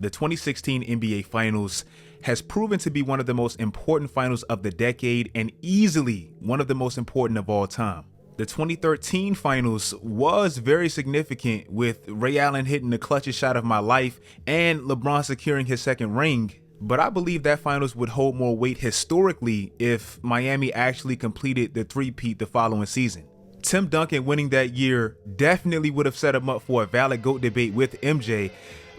The 2016 NBA Finals has proven to be one of the most important finals of the decade and easily one of the most important of all time. The 2013 Finals was very significant, with Ray Allen hitting the clutchest shot of my life and LeBron securing his second ring, but I believe that Finals would hold more weight historically if Miami actually completed the three-peat the following season. Tim Duncan winning that year definitely would have set him up for a valid GOAT debate with MJ,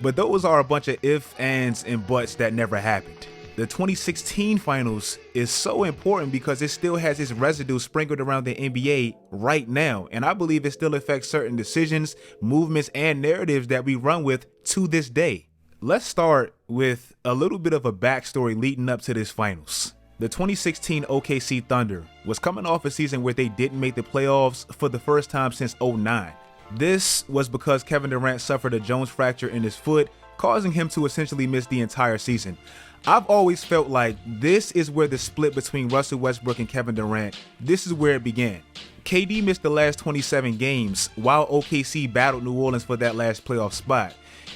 but those are a bunch of ifs, ands, and buts that never happened. The 2016 Finals is so important because it still has its residue sprinkled around the NBA right now, and I believe it still affects certain decisions, movements, and narratives that we run with to this day. Let's start with a little bit of a backstory leading up to this Finals. The 2016 OKC Thunder was coming off a season where they didn't make the playoffs for the first time since '09. This was because Kevin Durant suffered a Jones fracture in his foot, causing him to essentially miss the entire season. I've always felt like this is where the split between Russell Westbrook and Kevin Durant, this is where it began. KD missed the last 27 games while OKC battled New Orleans for that last playoff spot.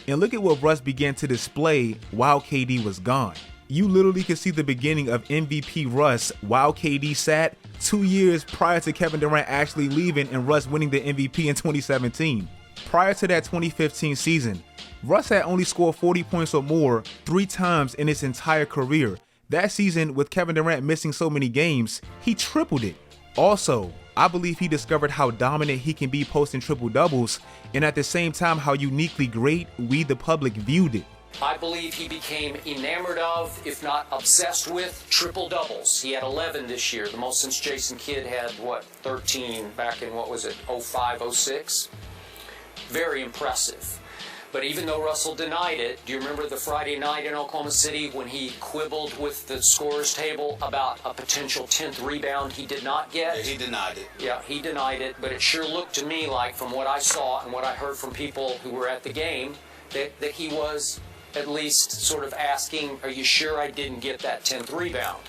And look at what Russ began to display while KD was gone. You literally could see the beginning of MVP Russ while KD sat 2 years prior to Kevin Durant actually leaving and Russ winning the MVP in 2017. Prior to that 2015 season, Russ had only scored 40 points or more 3 times in his entire career. That season, with Kevin Durant missing so many games, he tripled it. Also, I believe he discovered how dominant he can be posting triple doubles, and at the same time how uniquely great we the public viewed it. I believe he became enamored of, if not obsessed with, triple doubles. He had 11 this year, the most since Jason Kidd had, 13 back in, 05, 06? Very impressive. But even though Russell denied it, do you remember the Friday night in Oklahoma City when he quibbled with the scorer's table about a potential 10th rebound he did not get? Yeah, he denied it. Yeah, he denied it, but it sure looked to me like, from what I saw and what I heard from people who were at the game, that he was at least sort of asking, are you sure I didn't get that 10th rebound?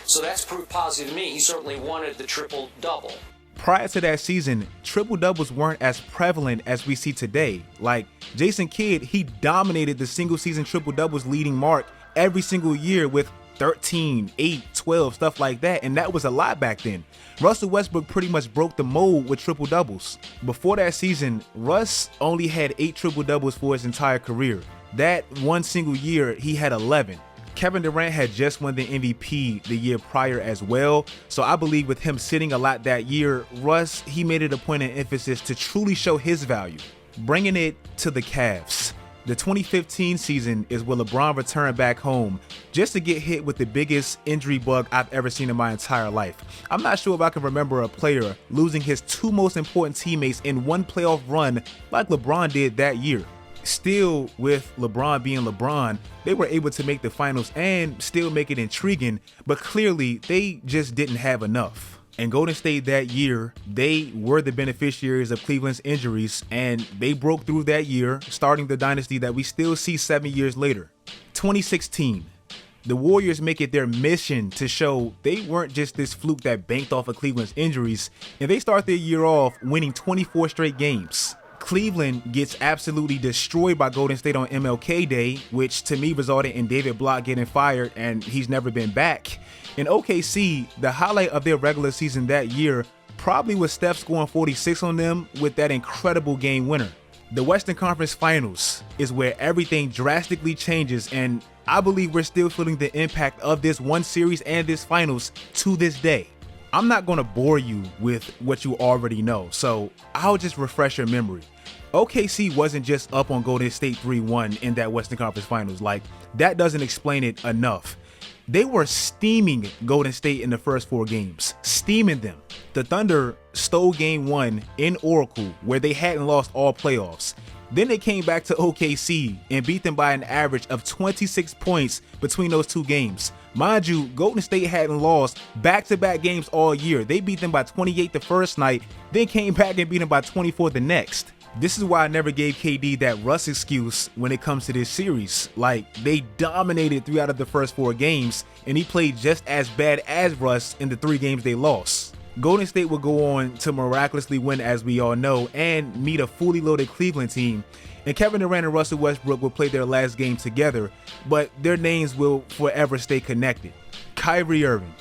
So that's proof positive to me. He certainly wanted the triple-double. Prior to that season, triple-doubles weren't as prevalent as we see today. Like, Jason Kidd, he dominated the single-season triple-doubles leading mark every single year with 13, 8, 12, stuff like that, and that was a lot back then. Russell Westbrook pretty much broke the mold with triple-doubles. Before that season, Russ only had 8 triple-doubles for his entire career. That one single year, he had 11. Kevin Durant had just won the MVP the year prior as well, so I believe with him sitting a lot that year, Russ, he made it a point of emphasis to truly show his value. Bringing it to the Cavs. The 2015 season is where LeBron returned back home just to get hit with the biggest injury bug I've ever seen in my entire life. I'm not sure if I can remember a player losing his 2 most important teammates in one playoff run like LeBron did that year. Still, with LeBron being LeBron, they were able to make the finals and still make it intriguing, but clearly they just didn't have enough. And Golden State that year, they were the beneficiaries of Cleveland's injuries, and they broke through that year, starting the dynasty that we still see 7 years later. 2016, the Warriors make it their mission to show they weren't just this fluke that banked off of Cleveland's injuries, and they start their year off winning 24 straight games. Cleveland gets absolutely destroyed by Golden State on MLK Day, which to me resulted in David Block getting fired and he's never been back. In OKC, the highlight of their regular season that year probably was Steph scoring 46 on them with that incredible game winner. The Western Conference Finals is where everything drastically changes, and I believe we're still feeling the impact of this one series and this finals to this day. I'm not going to bore you with what you already know, so I'll just refresh your memory. OKC wasn't just up on Golden State 3-1 in that Western Conference Finals. Like, that doesn't explain it enough. They were steaming Golden State in the first 4 games, steaming them. The Thunder stole game 1 in Oracle, where they hadn't lost all playoffs. Then they came back to OKC and beat them by an average of 26 points between those 2 games. Mind you, Golden State hadn't lost back-to-back games all year. They beat them by 28 the first night, then came back and beat them by 24 the next. This is why I never gave KD that Russ excuse when it comes to this series. Like, they dominated 3 out of the first 4 games, and he played just as bad as Russ in the 3 games they lost. Golden State would go on to miraculously win, as we all know, and meet a fully loaded Cleveland team. And Kevin Durant and Russell Westbrook will play their last game together, but their names will forever stay connected. Kyrie Irving.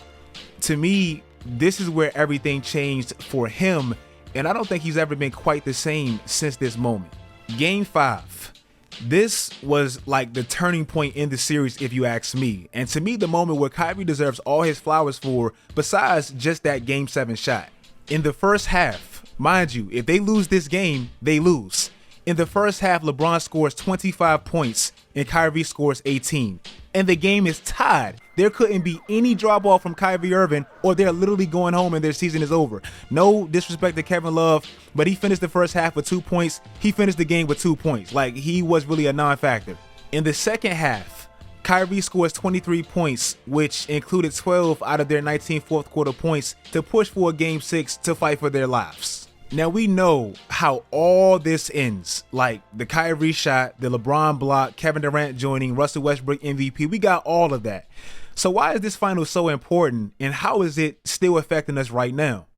To me, this is where everything changed for him, and I don't think he's ever been quite the same since this moment. Game 5. This was like the turning point in the series, if you ask me. And to me, the moment where Kyrie deserves all his flowers for, besides just that Game 7 shot. In the first half, mind you, if they lose this game, they lose. In the first half, LeBron scores 25 points and Kyrie scores 18. And the game is tied. There couldn't be any drop off from Kyrie Irving, or they're literally going home and their season is over. No disrespect to Kevin Love, but he finished the first half with 2 points. He finished the game with 2 points. Like, he was really a non-factor. In the second half, Kyrie scores 23 points, which included 12 out of their 19 fourth quarter points to push for a Game 6 to fight for their lives. Now, we know how all this ends, like the Kyrie shot, the LeBron block, Kevin Durant joining, Russell Westbrook MVP. We got all of that. So why is this final so important, and how is it still affecting us right now?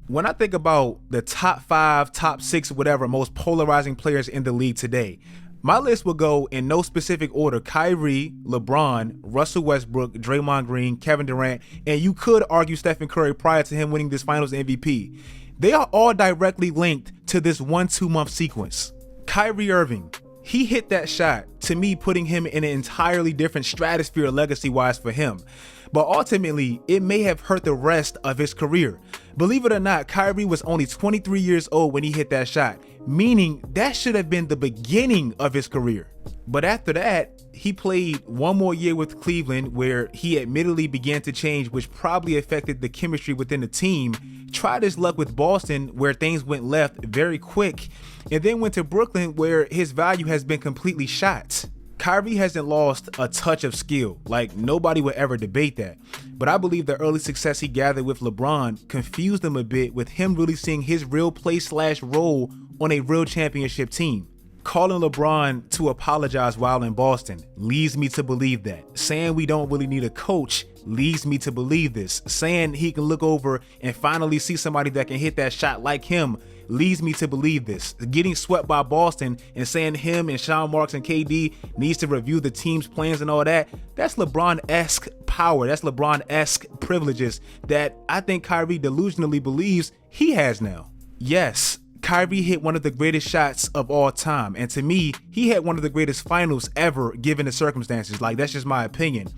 When I think about the top 5, top 6, whatever, most polarizing players in the league today, my list will go in no specific order: Kyrie, LeBron, Russell Westbrook, Draymond Green, Kevin Durant, and you could argue Stephen Curry prior to him winning this finals MVP. They are all directly linked to this 1-2 month sequence. Kyrie Irving, he hit that shot, to me putting him in an entirely different stratosphere legacy-wise for him. But ultimately, it may have hurt the rest of his career. Believe it or not, Kyrie was only 23 years old when he hit that shot, meaning that should have been the beginning of his career. But after that, he played one more year with Cleveland, where he admittedly began to change, which probably affected the chemistry within the team. Tried his luck with Boston, where things went left very quick, and then went to Brooklyn, where his value has been completely shot. Kyrie hasn't lost a touch of skill, like nobody would ever debate that. But I believe the early success he gathered with LeBron confused him a bit, with him really seeing his real play/role on a real championship team. Calling LeBron to apologize while in Boston leads me to believe that. Saying we don't really need a coach leads me to believe this. Saying he can look over and finally see somebody that can hit that shot like him leads me to believe this. Getting swept by Boston and saying him and Sean Marks and KD needs to review the team's plans and all that, that's LeBron-esque power. That's LeBron-esque privileges that I think Kyrie delusionally believes he has now. Yes, Kyrie hit one of the greatest shots of all time, and to me, he had one of the greatest finals ever given the circumstances. Like, that's just my opinion.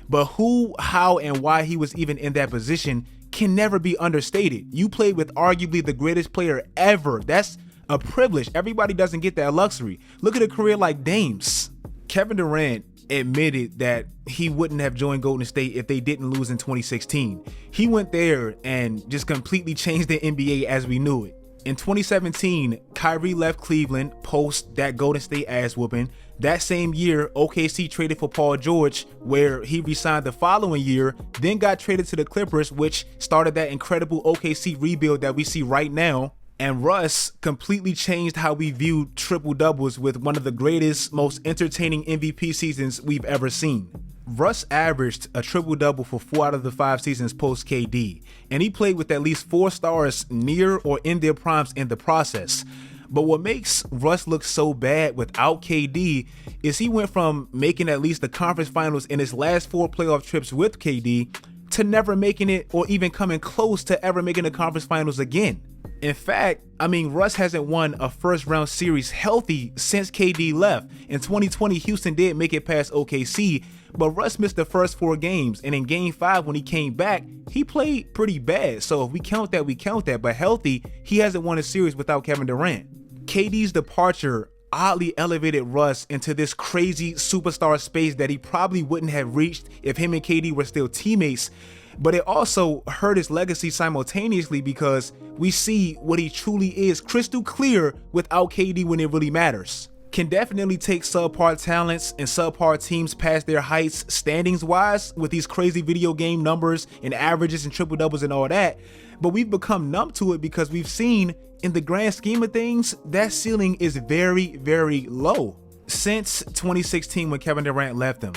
But who, how, and why he was even in that position can never be understated. You played with arguably the greatest player ever. That's a privilege. Everybody doesn't get that luxury. Look at a career like Dame's. Kevin Durant admitted that he wouldn't have joined Golden State if they didn't lose in 2016. He went there and just completely changed the NBA as we knew it. In 2017, Kyrie left Cleveland post that Golden State ass whooping. That same year, OKC traded for Paul George, where he re-signed the following year, then got traded to the Clippers, which started that incredible OKC rebuild that we see right now. And Russ completely changed how we view triple doubles with one of the greatest, most entertaining MVP seasons we've ever seen. Russ averaged a triple-double for 4 out of the 5 seasons post KD, and he played with at least 4 stars near or in their primes in the process. But what makes Russ look so bad without KD is he went from making at least the conference finals in his last 4 playoff trips with KD to never making it or even coming close to ever making the conference finals again. In fact, Russ hasn't won a first-round series healthy since KD left. In 2020, Houston did make it past OKC, but Russ missed the first 4 games, and in Game 5 when he came back, he played pretty bad. So if we count that, we count that, but healthy, he hasn't won a series without Kevin Durant. KD's departure oddly elevated Russ into this crazy superstar space that he probably wouldn't have reached if him and KD were still teammates. But it also hurt his legacy simultaneously, because we see what he truly is crystal clear without KD when it really matters. Can definitely take subpar talents and subpar teams past their heights standings wise with these crazy video game numbers and averages and triple doubles and all that. But we've become numb to it because we've seen, in the grand scheme of things, that ceiling is very, very low. Since 2016, when Kevin Durant left him,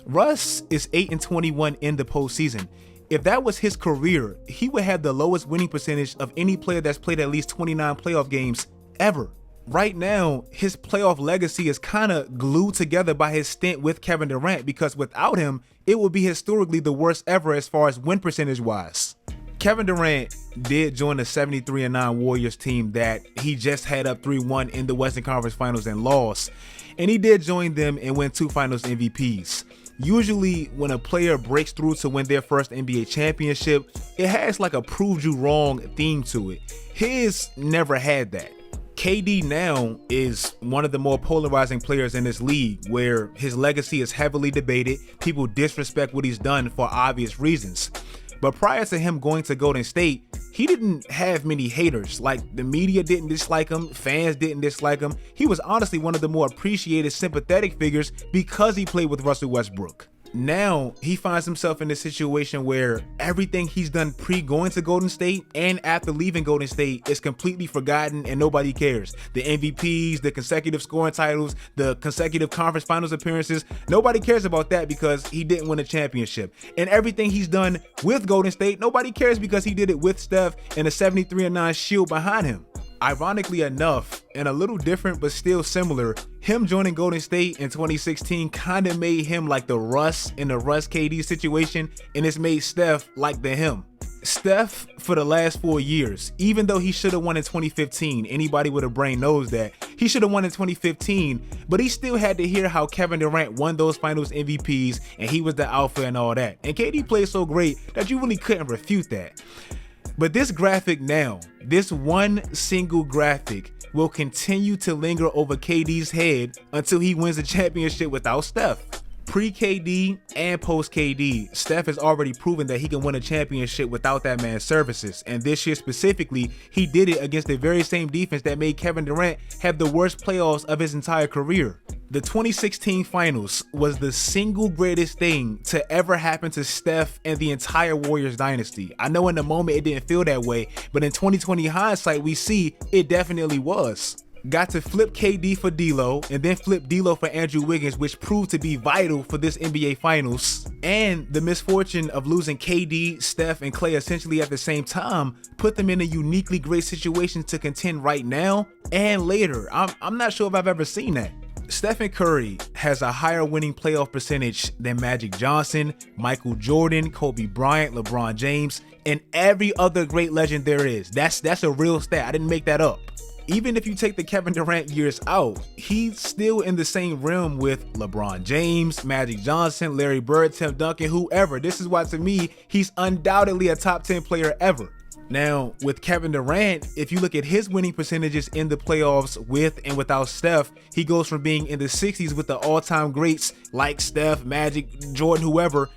Russ is 8-21 in the postseason. If that was his career, he would have the lowest winning percentage of any player that's played at least 29 playoff games ever. Right now, his playoff legacy is kind of glued together by his stint with Kevin Durant, because without him, it would be historically the worst ever as far as win percentage wise. Kevin Durant did join the 73-9 Warriors team that he just had up 3-1 in the Western Conference Finals and lost. And he did join them and win 2 Finals MVPs. Usually when a player breaks through to win their first NBA championship, it has like a proved you wrong theme to it. His never had that. KD now is one of the more polarizing players in this league, where his legacy is heavily debated. People disrespect what he's done for obvious reasons. But prior to him going to Golden State, he didn't have many haters. Like, the media didn't dislike him, fans didn't dislike him. He was honestly one of the more appreciated, sympathetic figures because he played with Russell Westbrook. Now he finds himself in a situation where everything he's done pre-going to Golden State and after leaving Golden State is completely forgotten and nobody cares. The MVPs, the consecutive scoring titles, the consecutive conference finals appearances, nobody cares about that because he didn't win a championship. And everything he's done with Golden State, nobody cares because he did it with Steph and a 73-9 shield behind him. Ironically enough, and a little different but still similar, him joining Golden State in 2016 kind of made him like the Russ in the Russ KD situation, and it's made Steph like the him. Steph, for the last 4 years, even though he should have won in 2015, anybody with a brain knows that, he should have won in 2015, but he still had to hear how Kevin Durant won those finals MVPs and he was the alpha and all that. And KD played so great that you really couldn't refute that. But this graphic now, this one single graphic, will continue to linger over KD's head until he wins a championship without Steph. Pre-KD and post-KD, Steph has already proven that he can win a championship without that man's services. And this year specifically, he did it against the very same defense that made Kevin Durant have the worst playoffs of his entire career. The 2016 finals was the single greatest thing to ever happen to Steph and the entire Warriors dynasty. I know in the moment it didn't feel that way, but in 2020 hindsight, we see it definitely was. Got to flip KD for D'Lo and then flip D'Lo for Andrew Wiggins, which proved to be vital for this NBA Finals. And the misfortune of losing KD, Steph, and Klay essentially at the same time put them in a uniquely great situation to contend right now and later. I'm not sure if I've ever seen that. Stephen Curry has a higher winning playoff percentage than Magic Johnson, Michael Jordan, Kobe Bryant, LeBron James, and every other great legend there is. That's a real stat. I didn't make that up. Even if you take the Kevin Durant years out, he's still in the same realm with LeBron James, Magic Johnson, Larry Bird, Tim Duncan, whoever. This is why, to me, he's undoubtedly a top 10 player ever. Now, with Kevin Durant, if you look at his winning percentages in the playoffs with and without Steph, he goes from being in the 60s with the all-time greats like Steph, Magic, Jordan, whoever,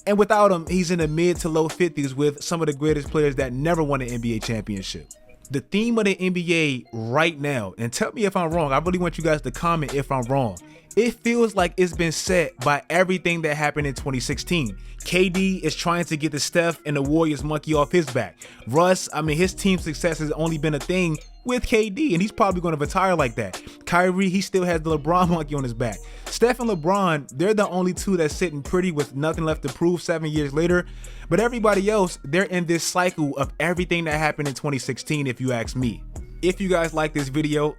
and without him, he's in the mid to low 50s with some of the greatest players that never won an NBA championship. The theme of the NBA right now, and tell me if I'm wrong, I really want you guys to comment if I'm wrong. It feels like it's been set by everything that happened in 2016. KD is trying to get the Steph and the Warriors monkey off his back. Russ, his team's success has only been a thing with KD, and he's probably going to retire like that. Kyrie, he still has the LeBron monkey on his back. Steph and LeBron, they're the only two that's sitting pretty with nothing left to prove 7 years later. But everybody else, they're in this cycle of everything that happened in 2016, if you ask me. If you guys like this video,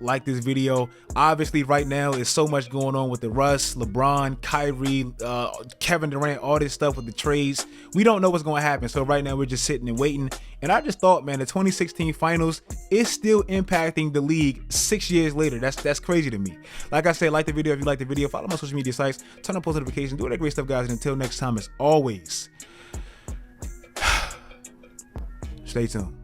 Obviously right now there's so much going on with the Russ, LeBron, Kyrie, Kevin Durant, all this stuff with the trades. We don't know what's going to happen. So right now we're just sitting and waiting. And I just thought, man, the 2016 finals is still impacting the league 6 years later. That's crazy to me. Like I said, like the video if you like the video. Follow my social media sites. Turn on post notifications. Do all that great stuff, guys. And until next time, as always, stay tuned.